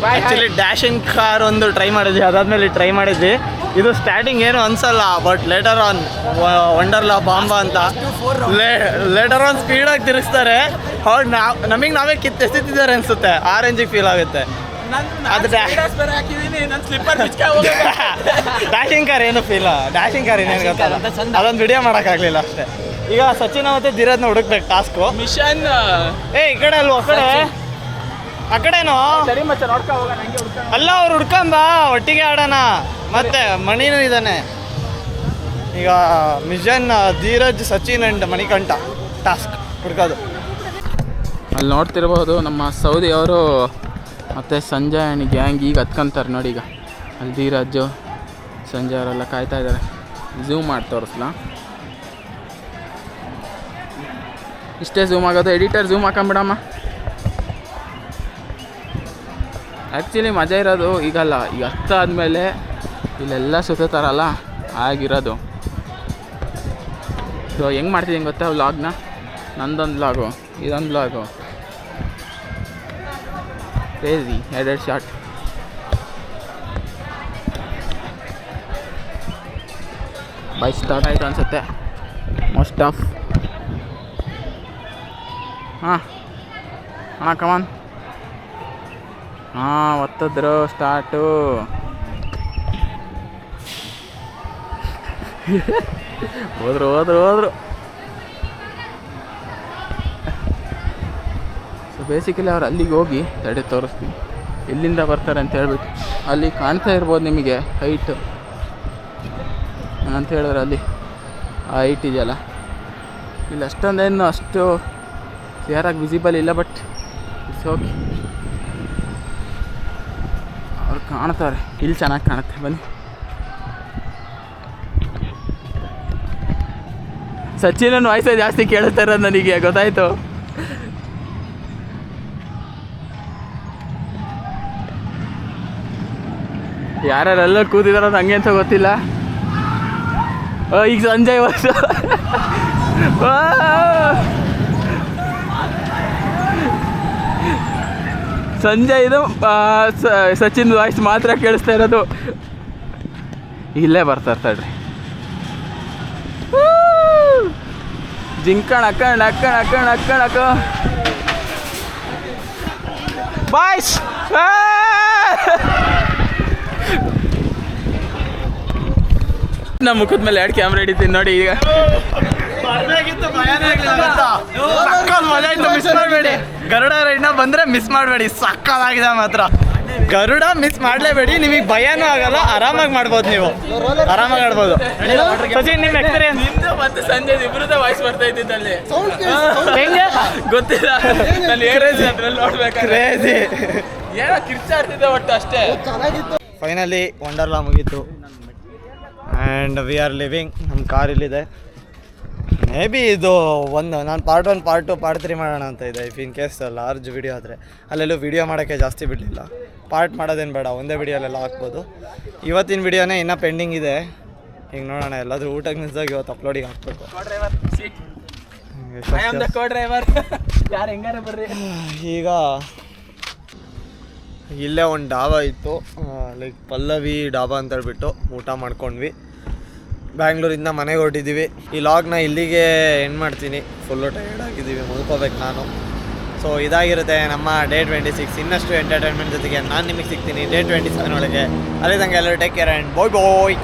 ಆ್ಯಕ್ಚುಲಿ ಡ್ಯಾಶಿಂಗ್ ಕಾರ್ ಒಂದು ಟ್ರೈ ಮಾಡಿದ್ವಿ, ಅದಾದಮೇಲೆ ಟ್ರೈ ಮಾಡಿದ್ವಿ. ಇದು ಸ್ಟಾರ್ಟಿಂಗ್ ಏನು ಅನ್ಸಲ್ಲ, ಬಟ್ ಲೇಟರ್ ಆನ್ ವಂಡರ್ಲಾ ಬಾಂಬಾ ಅಂತ ಲೇಟರ್ ಆನ್ ಸ್ಪೀಡಾಗಿ ತಿರುಗಿಸ್ತಾರೆ. ಅವ್ರು ನಮಗೆ ನಾವೇ ಎಸೆತಿದ್ದಾರೆ ಅನಿಸುತ್ತೆ, ಆ ರೇಂಜಿಗೆ ಫೀಲ್ ಆಗುತ್ತೆ. ಅದು ಡ್ಯಾಶಿಂಗ್ ಕಾರ್ ಏನು ಫೀಲ್, ಡ್ಯಾಶಿಂಗ್ ಕಾರ್ ಏನೇನು ಗೊತ್ತಲ್ಲ, ಅದೊಂದು ವಿಡಿಯೋ ಮಾಡೋಕ್ಕಾಗಲಿಲ್ಲ ಅಷ್ಟೇ. ಈಗ ಸಚಿನ್ ಮತ್ತು ಧೀರಜ್ನ ಹುಡುಕ್ಬೇಕು ಟಾಸ್ಕು. ಮಿಷನ್ ಈ ಕಡೆ ಅಲ್ವ, ಆ ಕಡೆನೋ ಅಲ್ಲ, ಅವ್ರು ಹುಡ್ಕೊಂಬ ಒಟ್ಟಿಗೆ ಆಡೋಣ. ಮತ್ತೆ ಮಣಿನೂ ಇದ್ದಾನೆ. ಈಗ mission Dheeraj, Sachin and Manikanta task ಹುಡ್ಕೋದು. ಅಲ್ಲಿ ನೋಡ್ತಿರ್ಬೋದು ನಮ್ಮ ಸೌದಿ ಅವರು ಮತ್ತು ಸಂಜಯ್ ಆ್ಯಂಡ್ ಗ್ಯಾಂಗ್ ಈಗ ಹತ್ಕೊಂತಾರೆ ನೋಡಿ. ಈಗ ಅಲ್ಲಿ ಧೀರಜ್, ಸಂಜಯ್ ಅವರೆಲ್ಲ ಕಾಯ್ತಾ ಇದ್ದಾರೆ. ಝೂಮ್ ಮಾಡಿ ತೋರಿಸ್ಲಾ? ಇಷ್ಟೇ ಝೂಮ್ ಆಗೋದು. Editor zoom ಹಾಕೊಂಬಿಡಮ್ಮ. ಆ್ಯಕ್ಚುಲಿ ಮಜಾ ಇರೋದು ಈಗಲ್ಲ, ಈಗ ಹತ್ತಾದ್ಮೇಲೆ ಇಲ್ಲೆಲ್ಲ ಸುತ್ತಾರಲ್ಲ ಆಗಿರೋದು. ಸೊ ಹೆಂಗೆ ಮಾಡ್ತಿದ್ದೀನಿ ಗೊತ್ತಾ ವ್ಲಾಗ್ನ? ನಂದೊಂದು ವ್ಲಾಗು, ಇದೊಂದು vlog, crazy 2 short. By start ಆಯಿತು ಅನಿಸುತ್ತೆ ಮೋಸ್ಟ್ ಆಫ್. ಹಾಂ ಹಾಂ ಕಮಾನ್. ಹಾಂ ಒತ್ತಿದ್ರು ಸ್ಟಾರ್ಟು. ಹೋದ್ರು. ಸೊ ಬೇಸಿಕಲಿ ಅವ್ರು ಅಲ್ಲಿಗೆ ಹೋಗಿ ತಡೆ ತೋರಿಸ್ತೀನಿ ಎಲ್ಲಿಂದ ಬರ್ತಾರೆ ಅಂತ ಹೇಳ್ಬಿಟ್ಟು. ಅಲ್ಲಿ ಕಾಣ್ತಾ ಇರ್ಬೋದು ನಿಮಗೆ ಹೈಟು ಅಂತ ಹೇಳಿದ್ರೆ ಅಲ್ಲಿ ಆ ಹೈಟ್ ಇದೆಯಲ್ಲ, ಇಲ್ಲಿ ಅಷ್ಟೊಂದೇನು ಅಷ್ಟು ಕ್ಲಿಯರಾಗಿ ವಿಸಿಬಲ್ ಇಲ್ಲ, ಬಟ್ ಇಟ್ಸ್ ಓಕೆ. ಅವ್ರು ಕಾಣ್ತಾರೆ, ಇಲ್ಲಿ ಚೆನ್ನಾಗಿ ಕಾಣುತ್ತೆ. ಬನ್ನಿ. ಸಚಿನ್ ವಾಯ್ಸೇ ಜಾಸ್ತಿ ಕೇಳಿಸ್ತಾ ಇರೋದು ನನಗೆ, ಗೊತ್ತಾಯ್ತು. ಯಾರ್ಯಾರೆಲ್ಲ ಕೂತಿದಾರೋ ಹಂಗೆ ಅಂತ ಗೊತ್ತಿಲ್ಲ. ಈಗ ಸಂಜಯ್ ವಾಯ್ಸು ಸಂಜಯ್ದು ಸಚಿನ್ ವಾಯ್ಸ್ ಮಾತ್ರ ಕೇಳಿಸ್ತಾ ಇರೋದು. ಇಲ್ಲೇ ಬರ್ತಾರೆ ತಡ್ರಿ. ಜಿಂಕಣ ಅಕ್ಕಣ ಬಾಯ್ಸ್. ನಮ್ಮ ಮುಖದ ಮೇಲೆ 2 ಕ್ಯಾಮ್ರಾ ಹಿಡಿತೀನಿ ನೋಡಿ. ಈಗ ಮಿಸ್ ಮಾಡಬೇಡಿ. ಗರುಡ ರೈಡ್ನ ಬಂದ್ರೆ ಮಿಸ್ ಮಾಡಬೇಡಿ, ಸಕ್ಕತ್ತಾಗಿದೆ ಮಾತ್ರ. ಗರುಡ ಮಿಸ್ ಮಾಡಲೇಬೇಡಿ, ನಿಮಗೆ ಭಯನೂ ಆಗಲ್ಲ, ಆರಾಮಾಗಿ ಮಾಡ್ಬೋದು, ನೀವು ಆರಾಮಾಗಿ ಆಡ್ಬೋದು. ಸಚಿನ್ ನಿಮ್ಮ ಎಕ್ಸ್ಪೀರಿಯನ್ಸ್? ನಿಂದು ಮತ್ತು ಸಂಜಯ್ ಇಬ್ಬರದೇ ವಾಯ್ಸ್ ಬರ್ತಾ ಇದ್ದಿದ್ದಲ್ಲಿ ಹೆಂಗೆ ಗೊತ್ತಿಲ್ಲ. ನಾನು ಅದ್ರಲ್ಲಿ ನೋಡ್ಬೇಕಾದ್ರೆ ಏನೋ ಕಿರ್ಚಾಡ್ತಿದ್ದೆ ಒಟ್ಟು ಅಷ್ಟೇ. ಫೈನಲಿ ವಂಡರ್ಲಾ ಮುಗೀತು ಆ್ಯಂಡ್ ವಿ ಆರ್ ಲಿವಿಂಗ್. ನಮ್ಮ ಕಾರ್ ಇಲ್ಲಿದೆ. ಮೇ ಬಿ ಇದು ನಾನು ಪಾರ್ಟ್ 1, ಪಾರ್ಟ್ 2, ಪಾರ್ಟ್ 3 ಮಾಡೋಣ ಅಂತ ಇದೆ. If in case large video ಆದರೆ ಅಲ್ಲೆಲ್ಲೂ ವಿಡಿಯೋ ಮಾಡೋಕ್ಕೆ ಜಾಸ್ತಿ ಬಿಡಲಿಲ್ಲ. ಪಾರ್ಟ್ ಮಾಡೋದೇನು ಬೇಡ, ಒಂದೇ ವಿಡಿಯೋಲೆಲ್ಲ ಹಾಕ್ಬೋದು. ಇವತ್ತಿನ ವಿಡಿಯೋನೇ ಇನ್ನೂ ಪೆಂಡಿಂಗ್ ಇದೆ. ಈಗ ನೋಡೋಣ, ಎಲ್ಲಾದರೂ ಊಟಕ್ಕೆ ನಿಲ್ಸಾಗ ಇವತ್ತು ಅಪ್ಲೋಡಿಗೆ ಹಾಕ್ಬೇಕು. ಯಾರು ಹೆಂಗಾರ ಬರ್ರಿ. ಈಗ ಇಲ್ಲೇ ಒಂದು ಡಾಬಾ ಇತ್ತು, ಲೈಕ್ ಪಲ್ಲವಿ ಡಾಬಾ ಅಂತ ಹೇಳ್ಬಿಟ್ಟು ಊಟ ಮಾಡ್ಕೊಂಡ್ವಿ. ಬ್ಯಾಂಗ್ಳೂರಿಂದ ಮನೆಗೆ ಹೊರಟಿದ್ದೀವಿ. ಈ ಲಾಗ್ನ ಇಲ್ಲಿಗೆ ಎಂಡ್ ಮಾಡ್ತೀನಿ. ಫುಲ್ಲು ಟೈರ್ಡ್ ಆಗಿದ್ದೀವಿ, ಮಲ್ಕೋಬೇಕು ನಾನು. ಸೊ ಇದಾಗಿರುತ್ತೆ ನಮ್ಮ ಡೇ 26. ಇನ್ನಷ್ಟು ಎಂಟರ್ಟೈನ್ಮೆಂಟ್ ಜೊತೆಗೆ ನಾನು ನಿಮಗೆ ಸಿಗ್ತೀನಿ ಡೇ 27 ಒಳಗೆ. ಅಲ್ಲೇ ತಂಗೆ ಎಲ್ಲರೂ take care and bye bye.